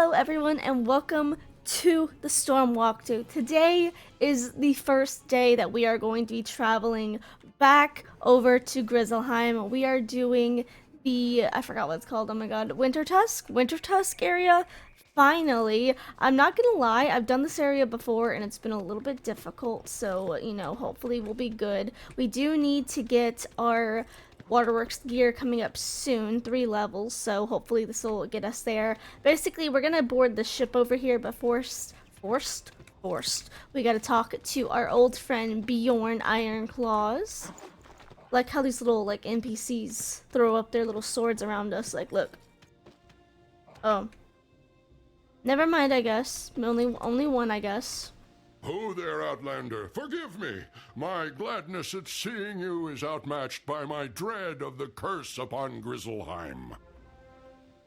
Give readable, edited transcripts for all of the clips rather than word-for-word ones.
Hello everyone and welcome to the Storm Walkthrough. Today is the first day that we are going to be traveling back over to Grizzleheim. We are doing the, I forgot what it's called, oh my god, Winter Tusk area. Finally, I'm not gonna lie, I've done this area before and it's been a little bit difficult, so, you know, hopefully we'll be good. We do need to get our Waterworks gear coming up soon, 3 levels, so hopefully this will get us there. Basically, we're gonna board the ship over here, but forced. We gotta talk to our old friend Bjorn Ironclaws. Like how these little, like, NPCs throw up their little swords around us, like, look. Oh. Never mind, I guess. Only one, I guess. Oh there, Outlander. Forgive me. My gladness at seeing you is outmatched by my dread of the curse upon Grizzleheim.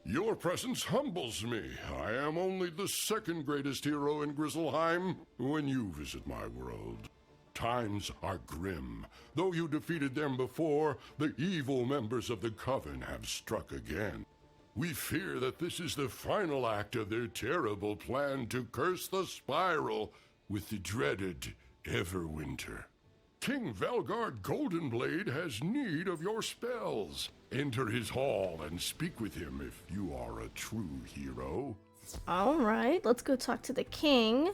Your presence humbles me. I am only the second greatest hero in Grizzleheim when you visit my world. Times are grim. Though you defeated them before, the evil members of the Coven have struck again. We fear that this is the final act of their terrible plan to curse the Spiral with the dreaded Everwinter. King Velgard Goldenblade has need of your spells. Enter his hall and speak with him if you are a true hero. Alright, let's go talk to the king.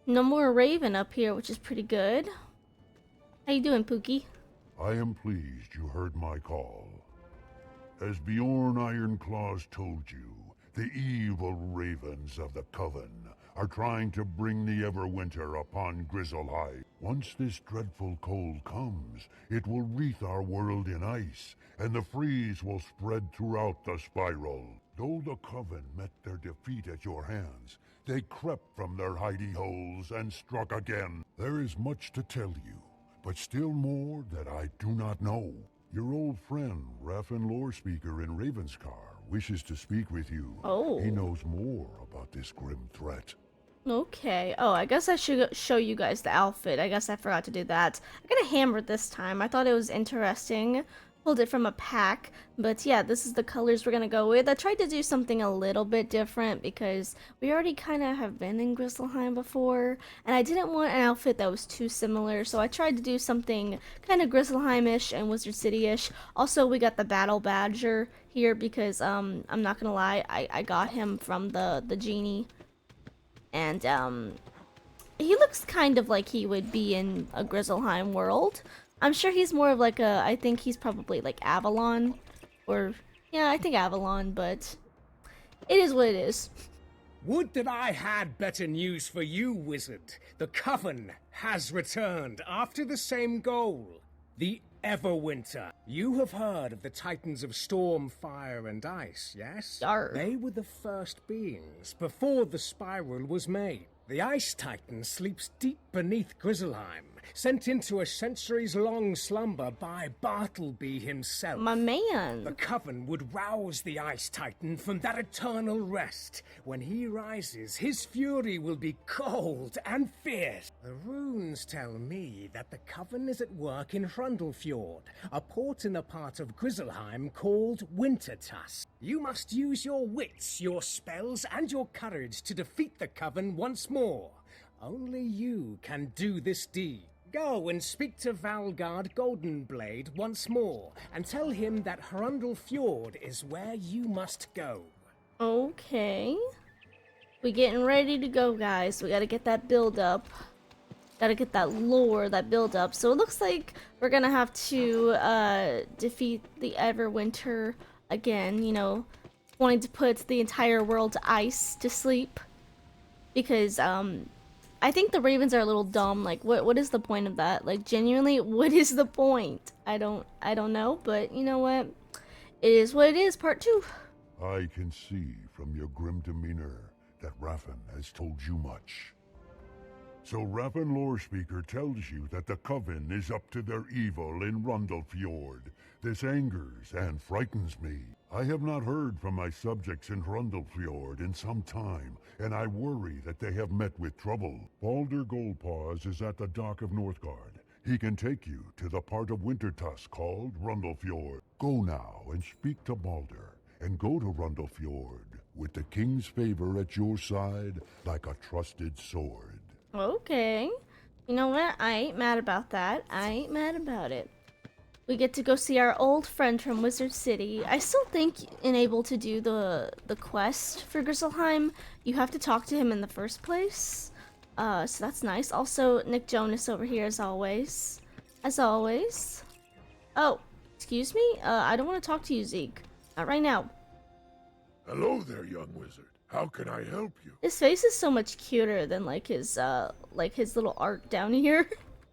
No more Raven up here, which is pretty good. How you doing, Pookie? I am pleased you heard my call. As Bjorn Ironclaws told you, the evil ravens of the Coven are trying to bring the Everwinter upon Grizzleheim. Once this dreadful cold comes, it will wreath our world in ice, and the freeze will spread throughout the Spiral. Though the Coven met their defeat at your hands, they crept from their hidey holes and struck again. There is much to tell you, but still more that I do not know. Your old friend, Raffen Lorespeaker in Ravenscar, wishes to speak with you. Oh. He knows more about this grim threat. Okay. Oh, I guess I should show you guys the outfit. I guess I forgot to do that. I got a hammer this time. I thought it was interesting. Pulled it from a pack. But yeah, this is the colors we're gonna go with. I tried to do something a little bit different because we already kind of have been in Grizzleheim before. And I didn't want an outfit that was too similar. So I tried to do something kind of Grizzleheim-ish and Wizard City-ish. Also, we got the Battle Badger here because, I'm not gonna lie, I got him from the genie. And, he looks kind of like he would be in a Grizzleheim world. I'm sure he's more of like I think he's probably like Avalon. Or, yeah, I think Avalon, but it is what it is. Would that I had better news for you, Wizard. The Coven has returned after the same goal. The Everwinter. You have heard of the Titans of Storm, Fire, and Ice, yes? Yarr. They were the first beings before the Spiral was made. The Ice Titan sleeps deep beneath Grizzleheim, sent into a centuries-long slumber by Bartleby himself. My man. The Coven would rouse the Ice Titan from that eternal rest. When he rises, his fury will be cold and fierce. The runes tell me that the Coven is at work in Hrundlefjord, a port in a part of Grizzleheim called Winter Tusk. You must use your wits, your spells, and your courage to defeat the Coven once more. Only you can do this deed. Go and speak to Velgard Goldenblade once more, and tell him that Hrundlefjord is where you must go. Okay. We getting ready to go, guys. We gotta get that build up. Gotta get that lore, that build up. So it looks like we're gonna have to defeat the Everwinter again, you know, wanting to put the entire world to ice, to sleep. Because, I think the Ravens are a little dumb. Like, what is the point of that? Like, genuinely, what is the point? I don't know, but you know what? It is what it is, part 2. I can see from your grim demeanor that Raffen has told you much. So Raffen Lorespeaker tells you that the Coven is up to their evil in Hrundlefjord. This angers and frightens me. I have not heard from my subjects in Hrundlefjord in some time, and I worry that they have met with trouble. Balder Goldpaws is at the dock of Northgard. He can take you to the part of Wintertusk called Hrundlefjord. Go now and speak to Balder, and go to Hrundlefjord with the king's favor at your side like a trusted sword. Okay. You know what? I ain't mad about that. I ain't mad about it. We get to go see our old friend from Wizard City. I still think in able to do the quest for Grizzleheim, you have to talk to him in the first place. So that's nice. Also, Nick Jonas over here as always. As always. Oh, excuse me? I don't want to talk to you, Zeke. Not right now. Hello there, young wizard. How can I help you? His face is so much cuter than like his little art down here.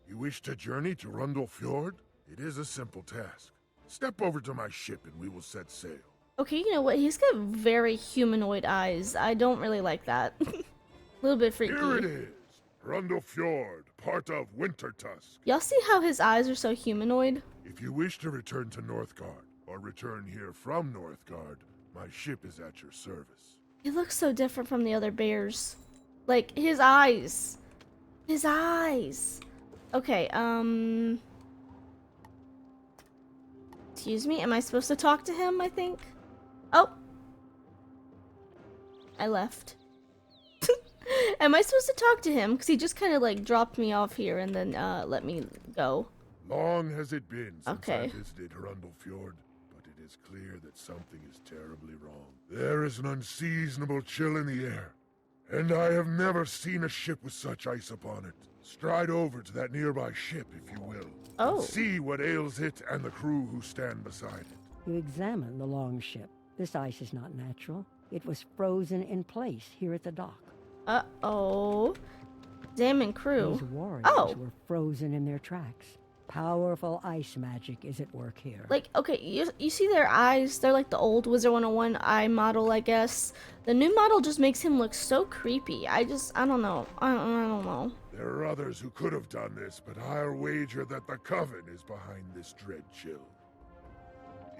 You wish to journey to Rundle Fjord? It is a simple task. Step over to my ship and we will set sail. Okay, you know what? He's got very humanoid eyes. I don't really like that. A little bit freaky. Here it is. Rundle Fjord, part of Wintertusk. Y'all see how his eyes are so humanoid? If you wish to return to Northgard, or return here from Northgard, my ship is at your service. He looks so different from the other bears. Like, his eyes. His eyes. Okay, excuse me, am I supposed to talk to him, I think? Oh. I left. Am I supposed to talk to him? Because he just kind of like dropped me off here and then let me go. Long has it been since Okay. I visited Rundle Fjord, but it is clear that something is terribly wrong. There is an unseasonable chill in the air, and I have never seen a ship with such ice upon it. Stride over to that nearby ship, if you will. Oh. And see what ails it and the crew who stand beside it. You examine the longship. This ice is not natural. It was frozen in place here at the dock. Uh-oh. Examine crew. These warriors Oh. were frozen in their tracks. Powerful ice magic is at work here. Like, okay, you see their eyes? They're like the old Wizard101 eye model, I guess. The new model just makes him look so creepy. I don't know. I don't know. There are others who could have done this, but I'll wager that the Coven is behind this dread chill.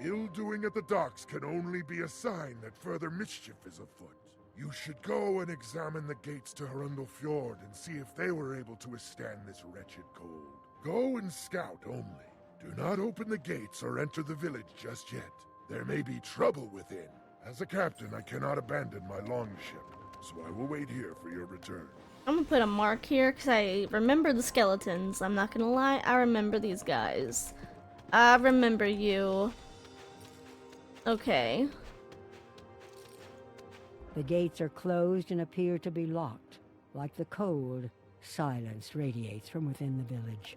Ill-doing at the docks can only be a sign that further mischief is afoot. You should go and examine the gates to Hrundel Fjord and see if they were able to withstand this wretched cold. Go and scout only. Do not open the gates or enter the village just yet. There may be trouble within. As a captain, I cannot abandon my longship, so I will wait here for your return. I'm gonna put a mark here because I remember the skeletons. I'm not gonna lie, I remember these guys. I remember you. Okay. The gates are closed and appear to be locked. Like the cold, silence radiates from within the village.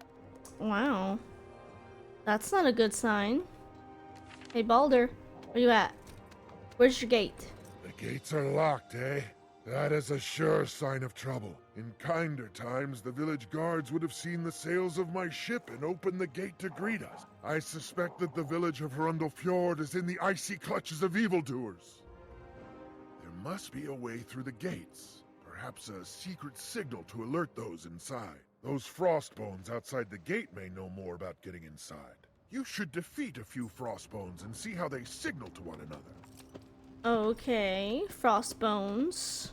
Wow. That's not a good sign. Hey, Balder, where you at? Where's your gate? The gates are locked, eh? That is a sure sign of trouble. In kinder times, the village guards would have seen the sails of my ship and opened the gate to greet us. I suspect that the village of Hrundel Fjord is in the icy clutches of evildoers. There must be a way through the gates. Perhaps a secret signal to alert those inside. Those frostbones outside the gate may know more about getting inside. You should defeat a few frostbones and see how they signal to one another. Okay, frostbones.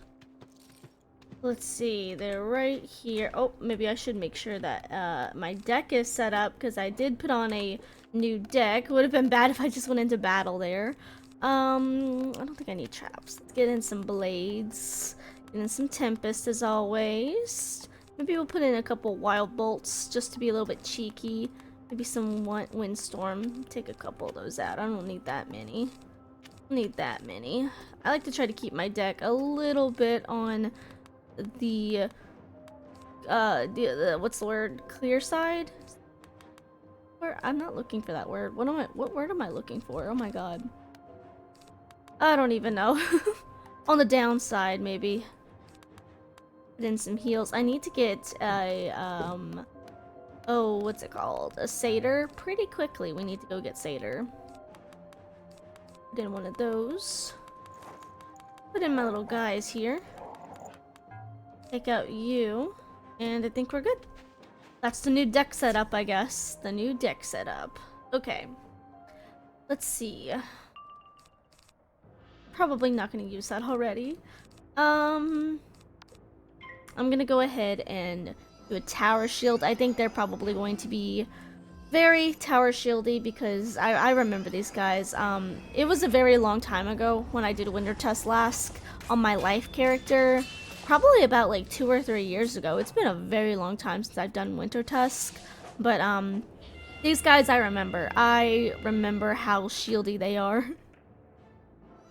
Let's see, they're right here. Oh, maybe I should make sure that my deck is set up because I did put on a new deck. Would have been bad if I just went into battle there. I don't think I need traps. Let's get in some blades. Get in some tempest as always. Maybe we'll put in a couple wild bolts just to be a little bit cheeky. Maybe some windstorm. Take a couple of those out. I don't need that many. I like to try to keep my deck a little bit on the what's the word? Clear side? I'm not looking for that word. What word am I looking for? Oh my god. I don't even know. On the downside, maybe. Put in some heals. I need to get a oh, what's it called? A satyr pretty quickly. We need to go get satyr. Put in one of those. Put in my little guys here. Take out you. And I think we're good. That's the new deck setup, I guess. The new deck setup. Okay. Let's see. Probably not going to use that already. I'm going to go ahead and do a tower shield. I think they're probably going to be very tower shieldy because I remember these guys. It was a very long time ago when I did Winter Tusk last on my life character. Probably about like 2 or 3 years ago. It's been a very long time since I've done Winter Tusk. But these guys I remember. I remember how shieldy they are.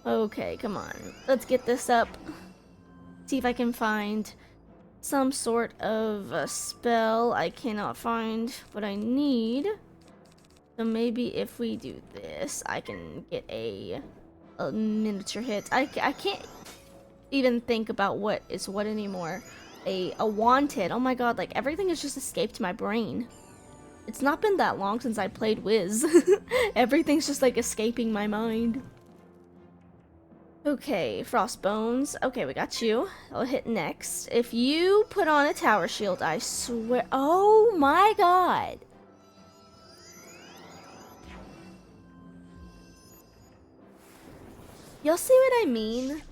Okay, come on. Let's get this up. See if I can find some sort of a spell. I cannot find what I need. So maybe if we do this, I can get a miniature hit. I can't even think about what is what anymore. A wanted. Oh my god, like everything has just escaped my brain. It's not been that long since I played Wiz. Everything's just like escaping my mind. Okay, Frostbones. Okay, we got you. I'll hit next. If you put on a tower shield, I swear. Oh my god. Y'all see what I mean?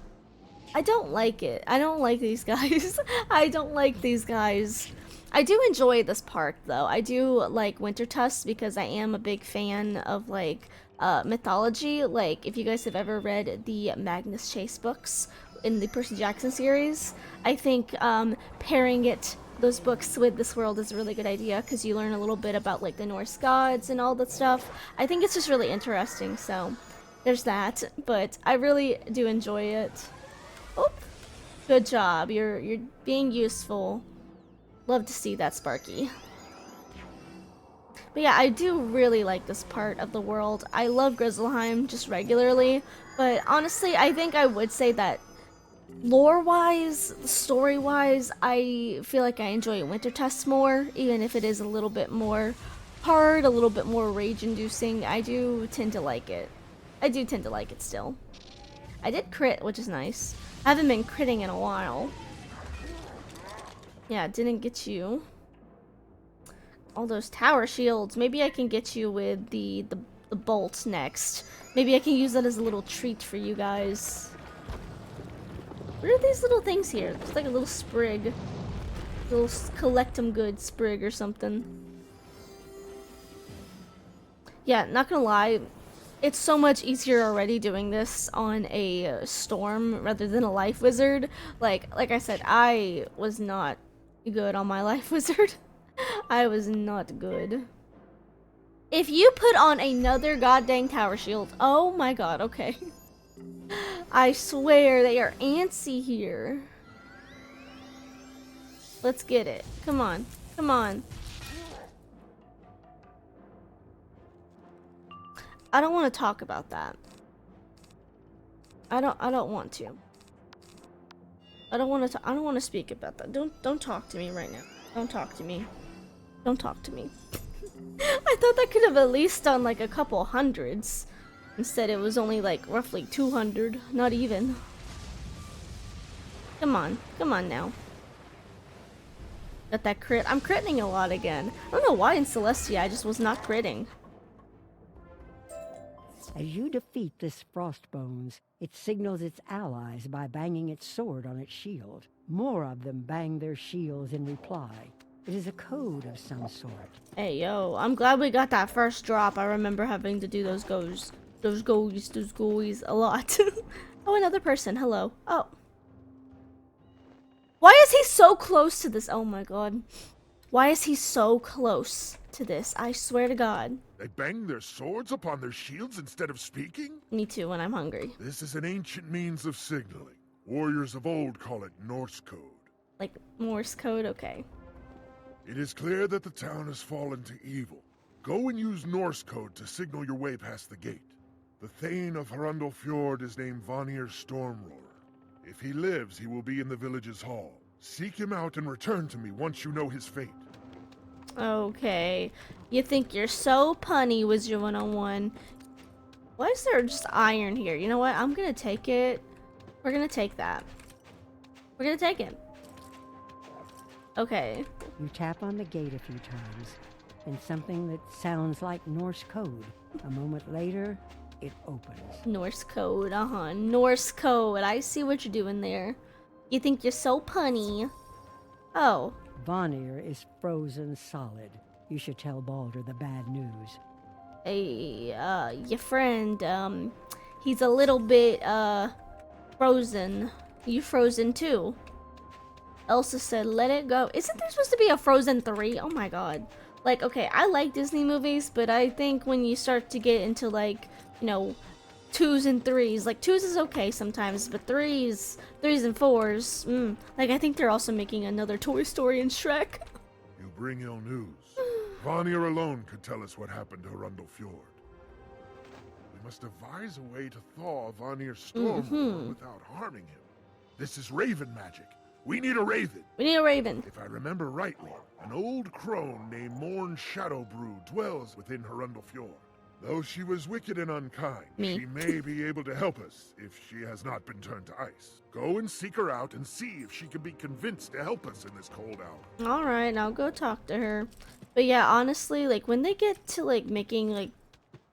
I don't like it. I don't like these guys. I don't like these guys. I do enjoy this park though. I do like Winter Tusk because I am a big fan of like mythology. Like if you guys have ever read the Magnus Chase books in the Percy Jackson series, I think pairing those books with this world is a really good idea because you learn a little bit about like the Norse gods and all that stuff. I think it's just really interesting. So there's that. But I really do enjoy it. Oop. Good job. You're being useful. Love to see that, Sparky. But yeah, I do really like this part of the world. I love Grizzleheim just regularly, but honestly, I think I would say that lore-wise, story-wise, I feel like I enjoy Winter Tusk more, even if it is a little bit more hard, a little bit more rage-inducing. I do tend to like it. I do tend to like it still. I did crit, which is nice. I haven't been critting in a while. Yeah, didn't get you. All those tower shields. Maybe I can get you with the bolts next. Maybe I can use that as a little treat for you guys. What are these little things here? It's like a little sprig. A little collect-em good sprig or something. Yeah, not gonna lie. It's so much easier already doing this on a storm rather than a life wizard. Like I said, I was not good on my life wizard. I was not good. If you put on another goddamn tower shield, oh my god, okay. I swear they are antsy here. Let's get it. Come on. Come on. I don't want to talk about that. I don't want to. I don't want to speak about that. Don't talk to me right now. Don't talk to me. Don't talk to me. I thought that could have at least done like a couple hundreds. Instead it was only like roughly 200, not even. Come on now. Got that crit. I'm critting a lot again. I don't know why in Celestia I just was not critting. As you defeat this Frostbones, it signals its allies by banging its sword on its shield. More of them bang their shields in reply. It is a code of some sort. Hey yo, I'm glad we got that first drop. I remember having to do those goes a lot. Oh, another person. Hello. Oh. Why is he so close to this? Oh my god. Why is he so close to this? I swear to god. They bang their swords upon their shields instead of speaking? Me too, when I'm hungry. This is an ancient means of signaling. Warriors of old call it Norse code. Like Morse code? Okay. It is clear that the town has fallen to evil. Go and use Norse code to signal your way past the gate. The Thane of Hrundel Fjord is named Vanir Stormroarer. If he lives, he will be in the village's hall. Seek him out and return to me once you know his fate. Okay. You think you're so punny, Wizard101. Why is there just iron here? You know what? I'm gonna take it. We're gonna take that. We're gonna take it. Okay. You tap on the gate a few times, and something that sounds like Norse code. A moment later, it opens. Norse code, Norse code. I see what you're doing there. You think you're so punny. Oh. Vanir is frozen solid. You should tell Balder the bad news. Hey, your friend, he's a little bit, frozen. You frozen too. Elsa said, let it go. Isn't there supposed to be a Frozen 3? Oh my god. Like, okay, I like Disney movies, but I think when you start to get into, like, you know, 2s and 3s, like 2s is okay sometimes, but 3s and 4s, like I think they're also making another Toy Story and Shrek. You bring ill news. Vanir alone could tell us what happened to Arundel Fjord. We must devise a way to thaw Vanir's storm roar without harming him. This is raven magic. We need a raven. We need a raven. If I remember rightly, an old crone named Morn Shadowbrew dwells within Arundel Fjord. Though she was wicked and unkind, she may be able to help us if she has not been turned to ice. Go and seek her out and see if she can be convinced to help us in this cold hour. Alright, I'll go talk to her. But yeah, honestly, like when they get to like making like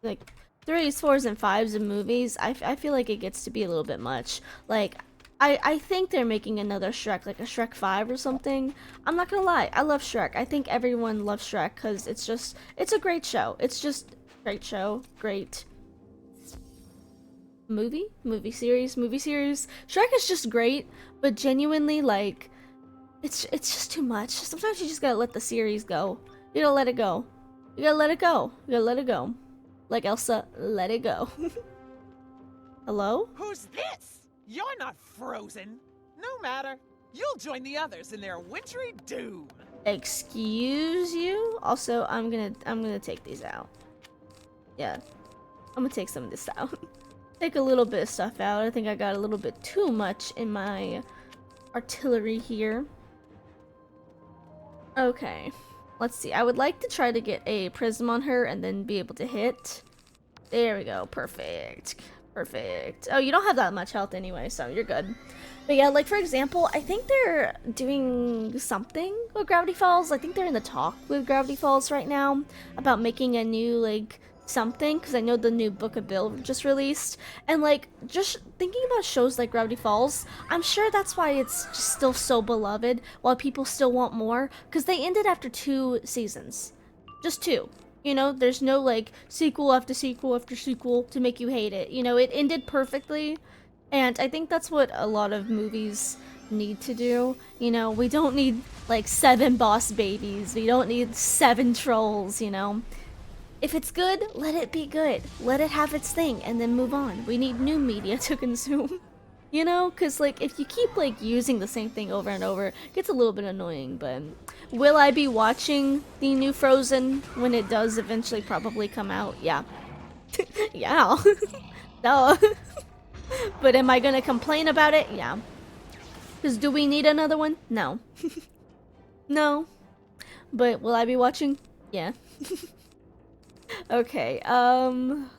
3s, 4s, and 5s in movies, I feel like it gets to be a little bit much. Like, I think they're making another Shrek, like a Shrek 5 or something. I'm not gonna lie, I love Shrek. I think everyone loves Shrek because it's a great show. It's just great show, great movie series. Shrek is just great, but genuinely, like, it's just too much. Sometimes you just gotta let the series go. You gotta let it go. You gotta let it go. You gotta let it go. Like Elsa, let it go. Hello? Who's this? You're not frozen. No matter. You'll join the others in their wintry doom. Excuse you? Also, I'm gonna take these out. Yeah. I'm gonna take some of this out. Take a little bit of stuff out. I think I got a little bit too much in my artillery here. Okay. Let's see. I would like to try to get a prism on her and then be able to hit. There we go. Perfect. Perfect. Oh, you don't have that much health anyway, so you're good. But yeah, like for example, I think they're doing something with Gravity Falls. I think they're in the talk with Gravity Falls right now about making a new, like, something, because I know the new Book of Bill just released. And like, just thinking about shows like Gravity Falls, I'm sure that's why it's just still so beloved, while people still want more, because they ended after 2 seasons. Just 2. You know, there's no like sequel after sequel after sequel to make you hate it. You know, it ended perfectly, and I think that's what a lot of movies need to do. You know, we don't need like 7 boss babies, we don't need 7 trolls, you know. If it's good, let it be good. Let it have its thing and then move on. We need new media to consume. You know, because like if you keep like using the same thing over and over, it gets a little bit annoying. But will I be watching the new Frozen when it does eventually probably come out? Yeah. Yeah. No. But am I gonna complain about it? Yeah. Because do we need another one? No. No. But will I be watching? Yeah. Okay,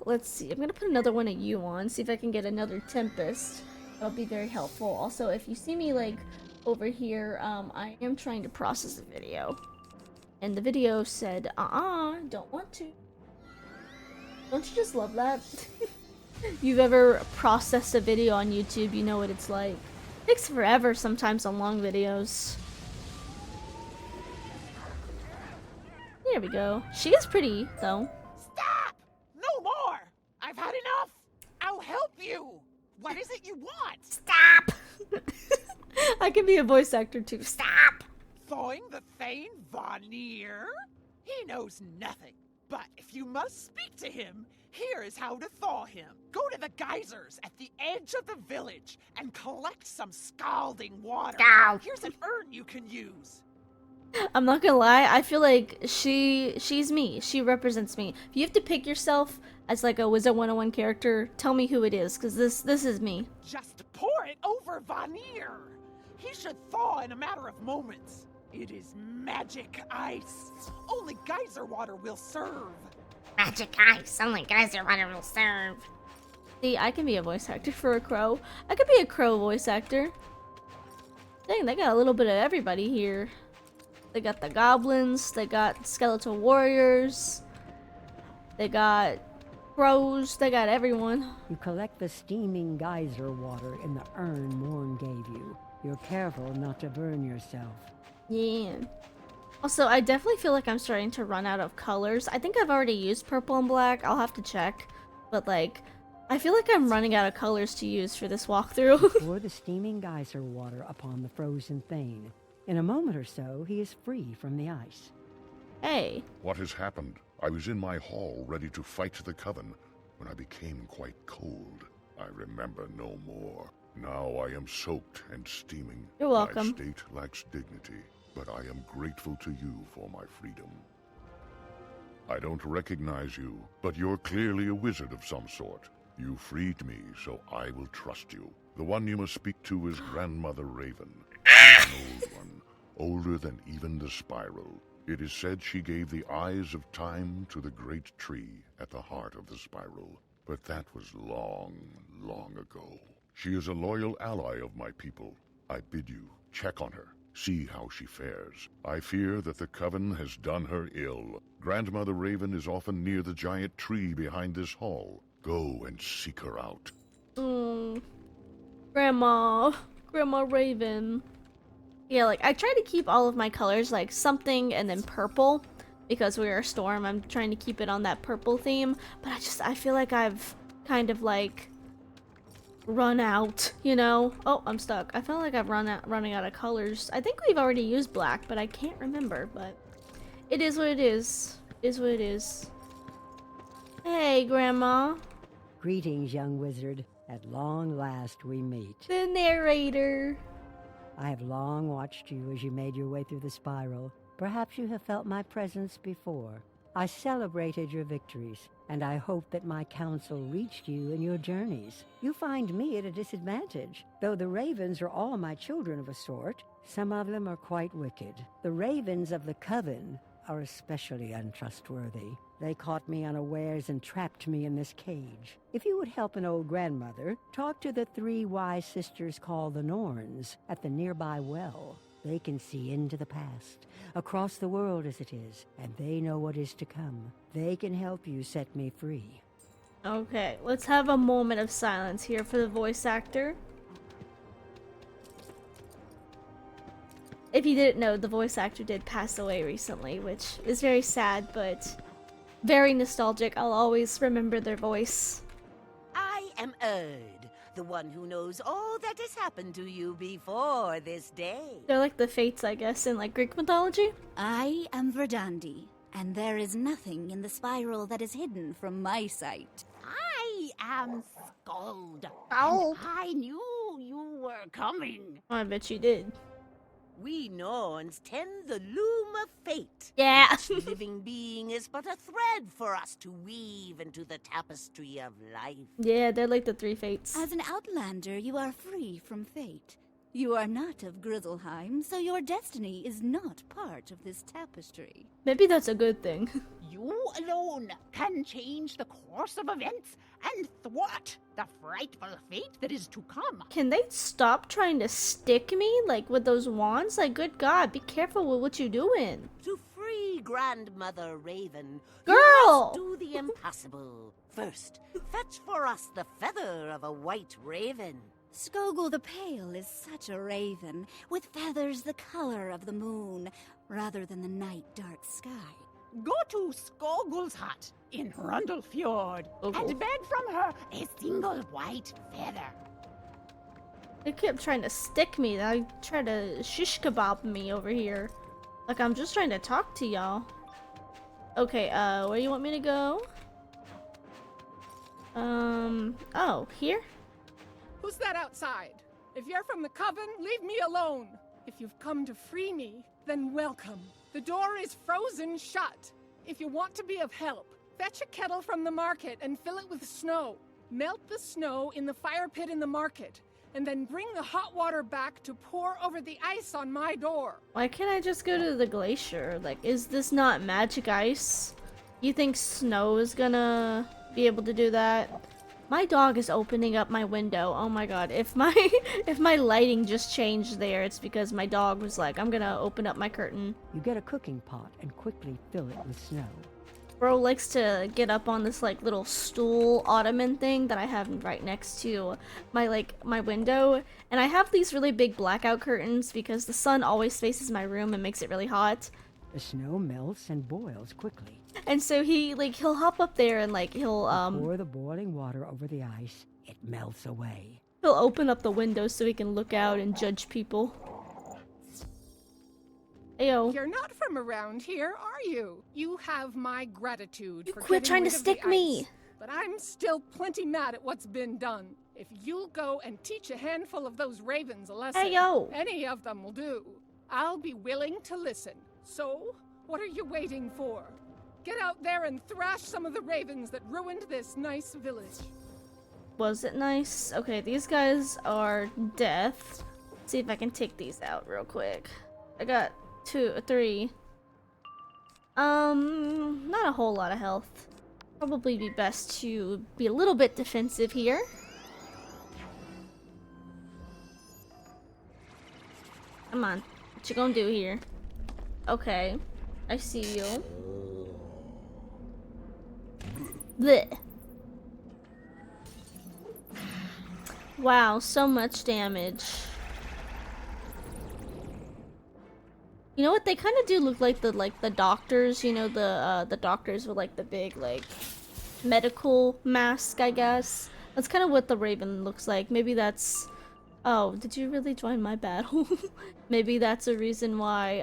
let's see. I'm gonna put another one of you on, see if I can get another Tempest. That'll be very helpful. Also, if you see me, like, over here, I am trying to process a video. And the video said, don't want to. Don't you just love that? You've ever processed a video on YouTube, you know what it's like. It takes forever sometimes on long videos. There we go. She is pretty, though. Stop! No more! I've had enough! I'll help you! What is it you want? Stop! I can be a voice actor too. Stop! Thawing the Thane Vanir? He knows nothing. But if you must speak to him, here is how to thaw him. Go to the geysers at the edge of the village and collect some scalding water. Ow. Here's an urn you can use. I'm not gonna lie, I feel like she's me. She represents me. If you have to pick yourself as like a Wizard101 character, tell me who it is, because this is me. Just pour it over Vanir. He should thaw in a matter of moments. It is magic ice. Only geyser water will serve. Magic ice, only geyser water will serve. See, I can be a voice actor for a crow. I could be a crow voice actor. Dang, they got a little bit of everybody here. They got the goblins, they got skeletal warriors, they got crows, they got everyone. You collect the steaming geyser water in the urn Morn gave you. You're careful not to burn yourself. Yeah. Also, I definitely feel like I'm starting to run out of colors. I think I've already used purple and black. I'll have to check. But, like, I feel like I'm running out of colors to use for this walkthrough. Pour the steaming geyser water upon the frozen Thane. In a moment or so, he is free from the ice. Hey. What has happened? I was in my hall ready to fight the Coven when I became quite cold. I remember no more. Now I am soaked and steaming. You're welcome. My state lacks dignity, but I am grateful to you for my freedom. I don't recognize you, but you're clearly a wizard of some sort. You freed me, so I will trust you. The one you must speak to is Grandmother Raven. She's an old one, older than even the spiral. It is said she gave the eyes of time to the great tree at the heart of the spiral. But that was long, long ago. She is a loyal ally of my people. I bid you check on her, see how she fares. I fear that the Coven has done her ill. Grandmother Raven is often near the giant tree behind this hall. Go and seek her out. Grandma Raven. Yeah, like, I try to keep all of my colors, like, something and then purple. Because we are a storm, I'm trying to keep it on that purple theme. But I feel like I've kind of, like, run out, you know? Oh, I'm stuck. I feel like I've running out of colors. I think we've already used black, but I can't remember. But it is what it is. Is what it is. Hey, Grandma. Greetings, young wizard. At long last we meet. The narrator. I have long watched you as you made your way through the spiral. Perhaps you have felt my presence before. I celebrated your victories, and I hope that my counsel reached you in your journeys. You find me at a disadvantage. Though the ravens are all my children of a sort, some of them are quite wicked. The ravens of the Coven are especially untrustworthy. They caught me unawares and trapped me in this cage. If you would help an old grandmother, talk to the 3 wise sisters called the Norns at the nearby well. They can see into the past, across the world as it is, and they know what is to come. They can help you set me free. Okay, let's have a moment of silence here for the voice actor. If you didn't know, the voice actor did pass away recently, which is very sad, but very nostalgic. I'll always remember their voice. I am Erd, the one who knows all that has happened to you before this day. They're like the fates, I guess, in like Greek mythology. I am Verdandi, and there is nothing in the spiral that is hidden from my sight. I am Skuld. Oh. And I knew you were coming. Oh, I bet you did. We Norns tend the loom of fate. Yeah. Each living being is but a thread for us to weave into the tapestry of life. Yeah, they're like the 3 fates. As an outlander, you are free from fate. You are not of Grizzleheim, so your destiny is not part of this tapestry. Maybe that's a good thing. You alone can change the course of events and thwart the frightful fate that is to come. Can they stop trying to stick me, like, with those wands? Like, good God, be careful with what you're doing. To free Grandmother Raven, Girl! you must do the impossible. First, fetch for us the feather of a white raven. Skogul the Pale is such a raven, with feathers the color of the moon, rather than the night dark sky. Go to Skogul's hut in Rundlefjord and beg from her a single white feather. They kept trying to stick me. They tried to shish kebab me over here. Like, I'm just trying to talk to y'all. Okay, where you want me to go? Oh, here? Who's that outside? If you're from the Coven, leave me alone. If you've come to free me, then welcome. The door is frozen shut. If you want to be of help, fetch a kettle from the market and fill it with snow. Melt the snow in the fire pit in the market, and then bring the hot water back to pour over the ice on my door. Why can't I just go to the glacier? Like, is this not magic ice? You think snow is gonna be able to do that? My dog is opening up my window. Oh my god. If my if my lighting just changed there, it's because my dog was like, I'm gonna open up my curtain. You get a cooking pot and quickly fill it with snow. Bro likes to get up on this like little stool ottoman thing that I have right next to my window, and I have these really big blackout curtains because the sun always faces my room and makes it really hot. The snow melts and boils quickly. And so he'll hop up there and he'll Pour the boiling water over the ice. It melts away. he'll open up the window so he can look out and judge people. Ayo. You're not from around here, are you? You have my gratitude You for quit getting trying to rid of stick the me. ice, but I'm still plenty mad at what's been done. If you'll go and teach a handful of those ravens a lesson, Ayo. any of them will do. I'll be willing to listen. So, what are you waiting for? Get out there and thrash some of the ravens that ruined this nice village. Was it nice? Okay, these guys are death. See if I can take these out real quick. I got 3. Not a whole lot of health. Probably be best to be a little bit defensive here. Come on, what you gonna do here? Okay, I see you. Blech. Wow, so much damage. You know what? They kind of do look like the doctors. You know the doctors with the big medical mask. I guess that's kind of what the Raven looks like. Maybe that's. Oh, did you really join my battle? Maybe that's a reason why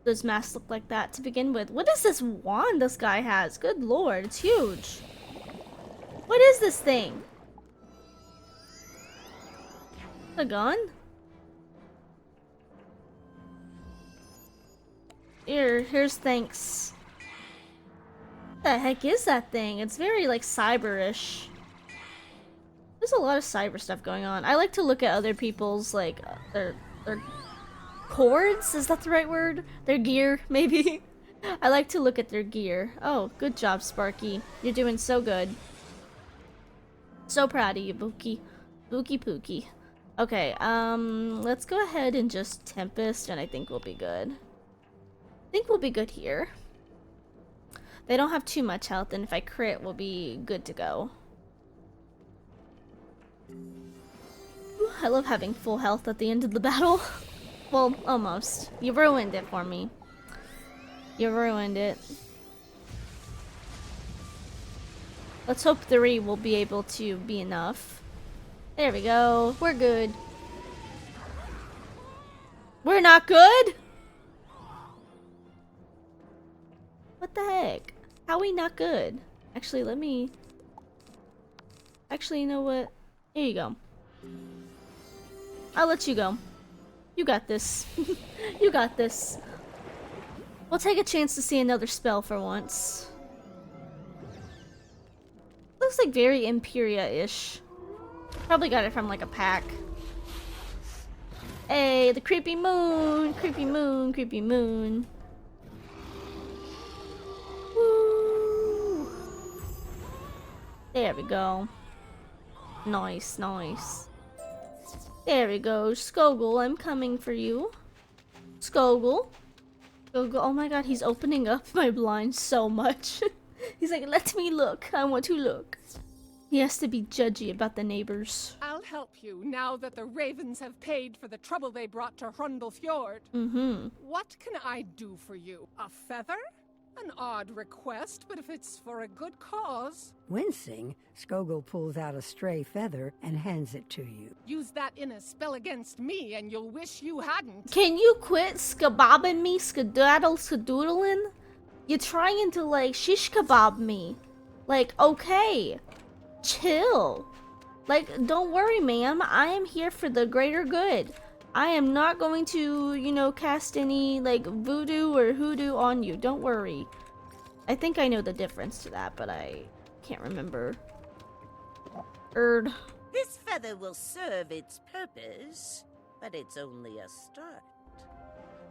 those masks look like that to begin with. What is this wand this guy has? Good lord, it's huge. What is this thing? A gun? Here's thanks. What the heck is that thing? It's very cyber-ish. There's a lot of cyber stuff going on. I like to look at other people's their cords, is that the right word? Their gear, maybe. I like to look at their gear. Oh, good job, Sparky. You're doing so good. So proud of you, Pookie. Pookie. Okay, let's go ahead and just Tempest, and I think we'll be good. I think we'll be good here. They don't have too much health, and if I crit, we'll be good to go. Ooh, I love having full health at the end of the battle. Well, almost. You ruined it for me. You ruined it. Let's hope 3 will be able to be enough. There we go. We're good. We're not good? What the heck? How are we not good? Actually, let me... Actually, you know what? Here you go. I'll let you go. You got this. You got this. We'll take a chance to see another spell for once. Looks like very Imperia-ish. Probably got it from a pack. Hey, the creepy moon! Creepy moon, creepy moon. Woo! There we go. Nice, nice. There we go. Skogul, I'm coming for you. Skogul. Skogul. Oh my god, he's opening up my blinds so much. He's like, let me look. I want to look. He has to be judgy about the neighbors. I'll help you now that the ravens have paid for the trouble they brought to Hrundel Fjord. Mm-hmm. What can I do for you? A feather? An odd request, but if it's for a good cause... Wincing, Skogul pulls out a stray feather and hands it to you. Use that in a spell against me, and you'll wish you hadn't. Can you quit skabobbing me, skadoodling? You're trying to, shish kebab me. Okay. Chill. Don't worry, ma'am. I am here for the greater good. I am not going to, cast any, voodoo or hoodoo on you. Don't worry. I think I know the difference to that, but I can't remember. This feather will serve its purpose, but it's only a start.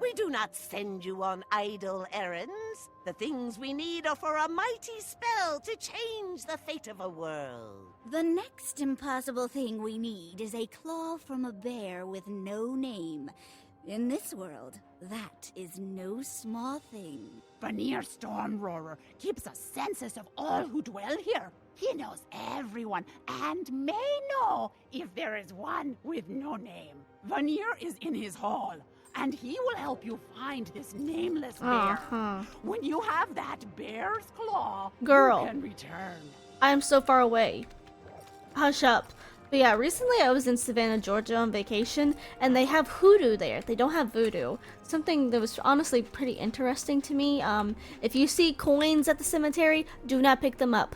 We do not send you on idle errands. The things we need are for a mighty spell to change the fate of a world. The next impossible thing we need is a claw from a bear with no name. In this world, that is no small thing. Vanir Stormroarer keeps a census of all who dwell here. He knows everyone and may know if there is one with no name. Vanir is in his hall. and he will help you find this nameless bear. Uh-huh. When you have that bear's claw, Girl. you can return. I am so far away. Hush up. But yeah, recently I was in Savannah, Georgia on vacation, and they have hoodoo there. They don't have voodoo. Something that was honestly pretty interesting to me. If you see coins at the cemetery, do not pick them up.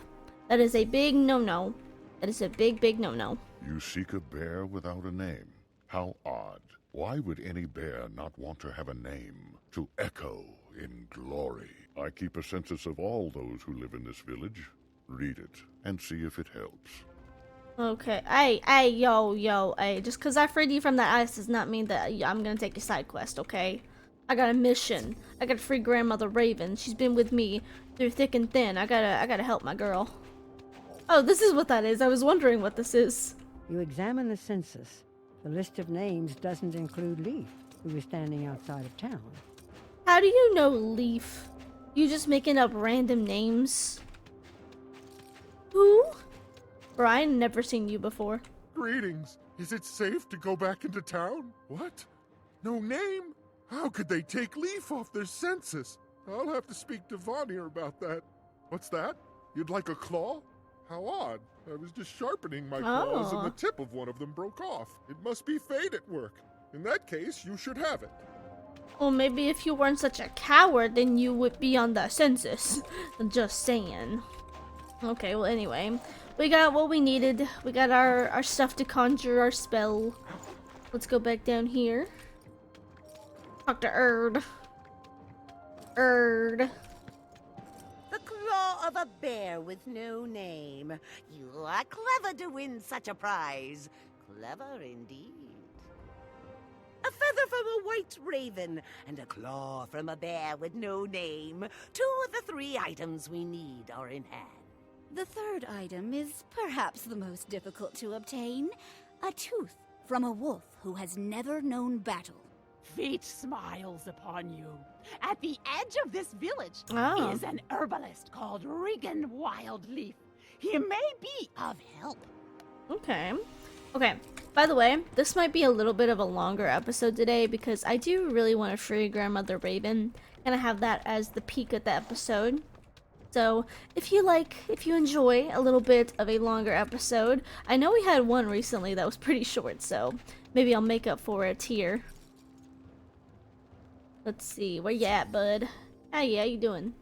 That is a big no-no. That is a big, big no-no. You seek a bear without a name. How odd. Why would any bear not want to have a name to echo in glory? I keep a census of all those who live in this village. Read it and see if it helps. Okay, hey, yo, hey, just cause I freed you from that ice does not mean that I'm gonna take your side quest, okay? I got a mission. I gotta free Grandmother Raven. She's been with me through thick and thin. I gotta help my girl. Oh, this is what that is. I was wondering what this is. You examine the census. The list of names doesn't include Leaf, who is standing outside of town. How do you know Leaf? You just making up random names? Who? Brian, never seen you before. Greetings. Is it safe to go back into town? What? No name? How could they take Leaf off their census? I'll have to speak to Vanir about that. What's that? You'd like a claw? How odd. I was just sharpening my claws and the tip of one of them broke off. It must be fate at work. In that case, you should have it. Well, maybe if you weren't such a coward, then you would be on the census. I'm just saying. Okay, well, anyway. We got what we needed. We got our stuff to conjure our spell. Let's go back down here. Talk to Erd. Erd. The claw of a bear with no name. You are clever to win such a prize. Clever indeed. A feather from a white raven and a claw from a bear with no name. 2 of the 3 items we need are in hand. The third item is perhaps the most difficult to obtain. A tooth from a wolf who has never known battle. Fate smiles upon you. At the edge of this village is an herbalist called Regan Wildleaf. He may be of help. Okay. Okay. By the way, this might be a little bit of a longer episode today because I do really want to free Grandmother Raven. And I have that as the peak of the episode. So, if you enjoy a little bit of a longer episode, I know we had one recently that was pretty short, so maybe I'll make up for it here. Let's see, where you at, bud? Hey, how you doing?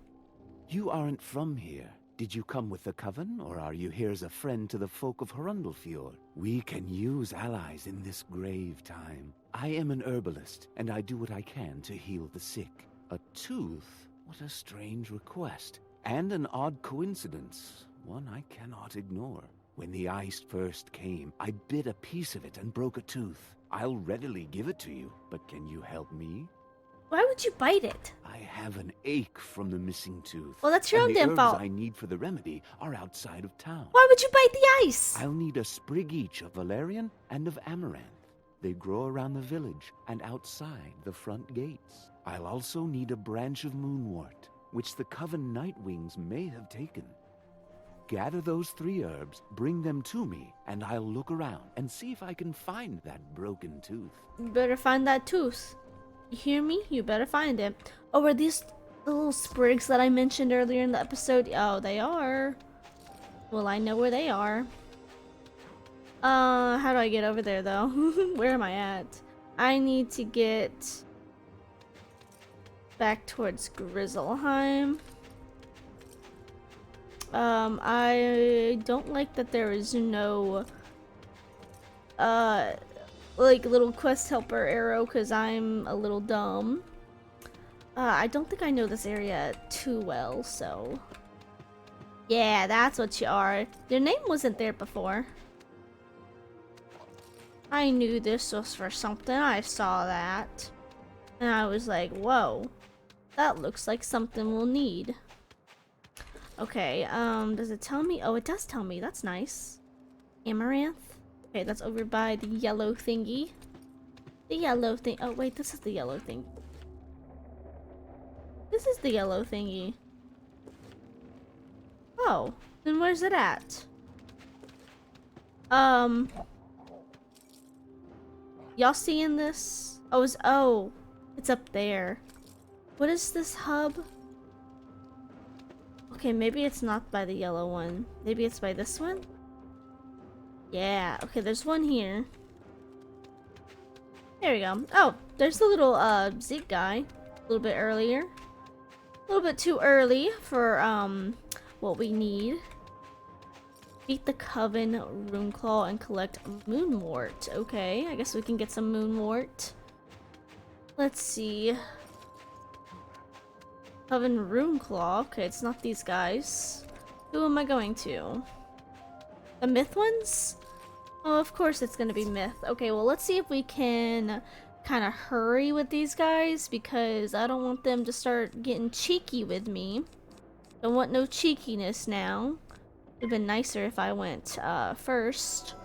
You aren't from here. Did you come with the Coven, or are you here as a friend to the folk of Hrundelfjord? We can use allies in this grave time. I am an herbalist, and I do what I can to heal the sick. A tooth? What a strange request. And an odd coincidence, one I cannot ignore. When the ice first came, I bit a piece of it and broke a tooth. I'll readily give it to you, but can you help me? Why would you bite it? I have an ache from the missing tooth. Well, that's your own damn fault. The herbs I need for the remedy are outside of town. Why would you bite the ice? I'll need a sprig each of valerian and of amaranth. They grow around the village and outside the front gates. I'll also need a branch of moonwort, which the Coven Nightwings may have taken. Gather those 3 herbs, bring them to me, and I'll look around and see if I can find that broken tooth. You better find that tooth. You hear me? You better find it. Oh, are these the little sprigs that I mentioned earlier in the episode? Oh, they are. Well, I know where they are. How do I get over there, though? Where am I at? I need to get back towards Grizzleheim. I don't like that there is no, like, little quest helper arrow, because I'm a little dumb. I don't think I know this area too well, so... Yeah, that's what you are. Your name wasn't there before. I knew this was for something. I saw that. And I was like, whoa. That looks like something we'll need. Okay, does it tell me? Oh, it does tell me. That's nice. Amaranth. Okay, that's over by the yellow thingy. The yellow thing. Oh, wait, this is the yellow thing. This is the yellow thingy. Oh, then where's it at? Y'all seeing this? Oh, It's up there. What is this hub? Okay, maybe it's not by the yellow one. Maybe it's by this one? Yeah, okay, there's one here. There we go. Oh, there's the little Zeke guy. A little bit earlier. A little bit too early for what we need. Beat the Coven Runeclaw and collect Moonwort. Okay, I guess we can get some Moonwort. Let's see. Coven Runeclaw. Okay, it's not these guys. Who am I going to? The Myth ones? Oh, of course it's gonna be Myth. Okay, well, let's see if we can kind of hurry with these guys, because I don't want them to start getting cheeky with me. Don't want no cheekiness now. It would have been nicer if I went first.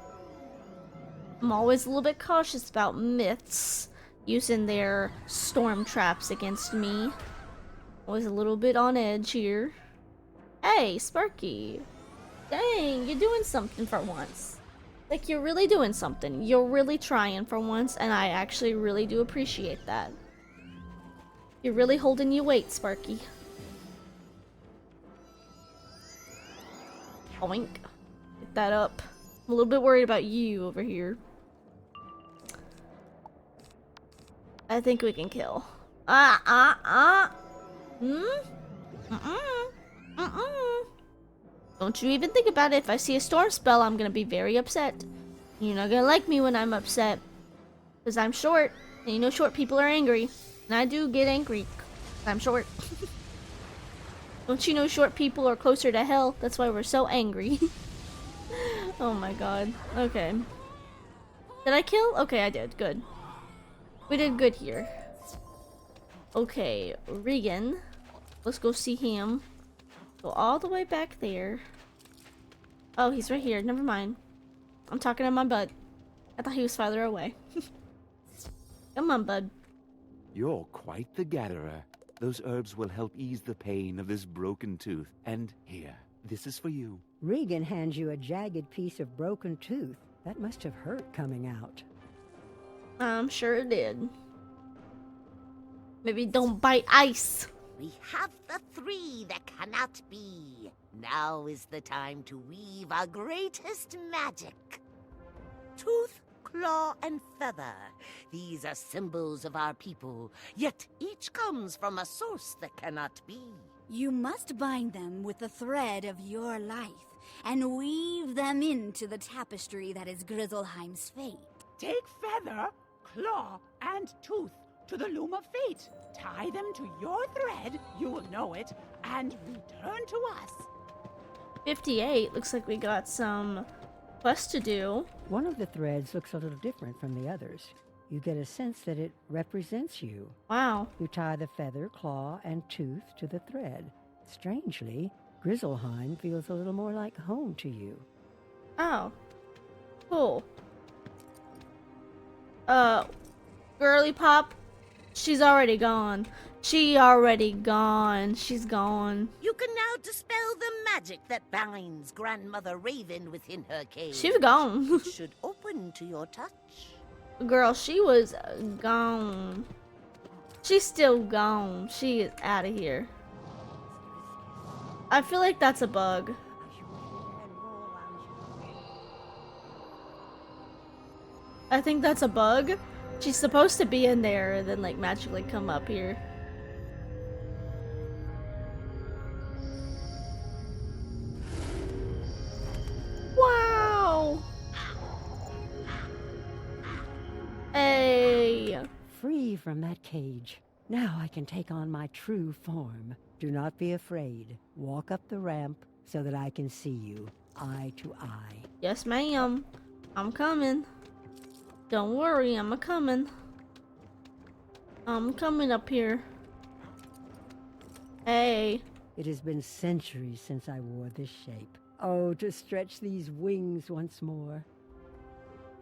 I'm always a little bit cautious about Myths using their storm traps against me. Always a little bit on edge here. Hey, Sparky. Dang, you're doing something for once. Like, you're really doing something. You're really trying for once, and I actually really do appreciate that. You're really holding your weight, Sparky. Oink. Get that up. I'm a little bit worried about you over here. I think we can kill. Don't you even think about it. If I see a storm spell, I'm gonna be very upset. You're not gonna like me when I'm upset. Because I'm short. And you know short people are angry. And I do get angry. I'm short. Don't you know short people are closer to hell? That's why we're so angry. Oh my god. Okay. Did I kill? Okay, I did. Good. We did good here. Okay, Regan. Let's go see him. Go all the way back there. Oh, he's right here. Never mind. I'm talking to my bud. I thought he was farther away. Come on, bud. You're quite the gatherer. Those herbs will help ease the pain of this broken tooth. And here, this is for you. Regan hands you a jagged piece of broken tooth. That must have hurt coming out. I'm sure it did. Maybe don't bite ice. We have the three that cannot be. Now is the time to weave our greatest magic. Tooth, claw, and feather. These are symbols of our people, yet each comes from a source that cannot be. You must bind them with the thread of your life and weave them into the tapestry that is Grizzleheim's fate. Take feather, claw, and tooth to the loom of fate. Tie them to your thread, you will know it, and return to us. 58. Looks like we got some quest to do. One of the threads looks a little different from the others. You get a sense that it represents you. Wow. You tie the feather, claw, and tooth to the thread. Strangely, Grizzleheim feels a little more like home to you. Oh. Cool. Girly Pop, she's already gone. She's gone. You can now dispel the magic that binds Grandmother Raven within her cage. She's gone. It should open to your touch. Girl, she was gone. She's still gone. She is out of here. I feel like that's a bug. I think that's a bug. She's supposed to be in there and then like magically come up here. Wow! Hey! Free from that cage. Now I can take on my true form. Do not be afraid. Walk up the ramp so that I can see you, eye to eye. Yes, ma'am. I'm coming. Don't worry, I'm a-coming. I'm coming up here. Hey. It has been centuries since I wore this shape. Oh, to stretch these wings once more.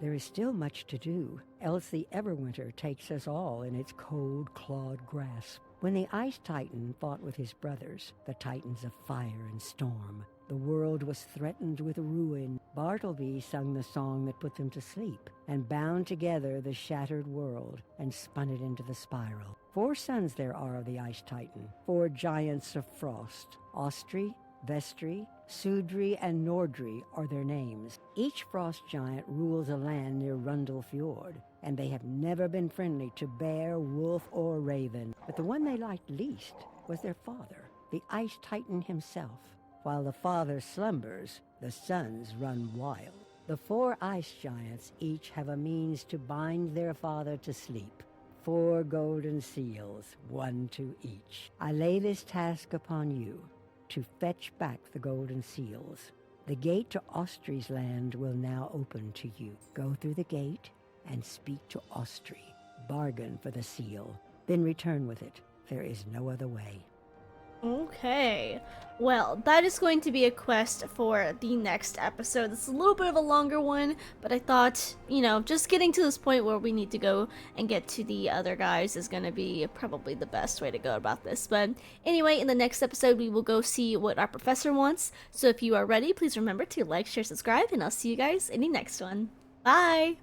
There is still much to do, else the Everwinter takes us all in its cold, clawed grasp. When the Ice Titan fought with his brothers, the Titans of Fire and Storm, the The world was threatened with ruin. Bartleby sung the song that put them to sleep, and bound together the shattered world, and spun it into the spiral. 4 sons there are of the Ice Titan, 4 giants of frost. Austri, Vestri, Sudri, and Nordri are their names. Each frost giant rules a land near Rundle Fjord, and they have never been friendly to bear, wolf, or raven. But the one they liked least was their father, the Ice Titan himself. While the father slumbers, the sons run wild. The 4 ice giants each have a means to bind their father to sleep. 4 golden seals, 1 to each. I lay this task upon you, to fetch back the golden seals. The gate to Austri's land will now open to you. Go through the gate and speak to Austri. Bargain for the seal, then return with it. There is no other way. Okay, well, that is going to be a quest for the next episode. It's a little bit of a longer one, but I thought, you know, just getting to this point where we need to go and get to the other guys is going to be probably the best way to go about this. But anyway, in the next episode, we will go see what our professor wants. So if you are ready, please remember to like, share, subscribe, and I'll see you guys in the next one. Bye!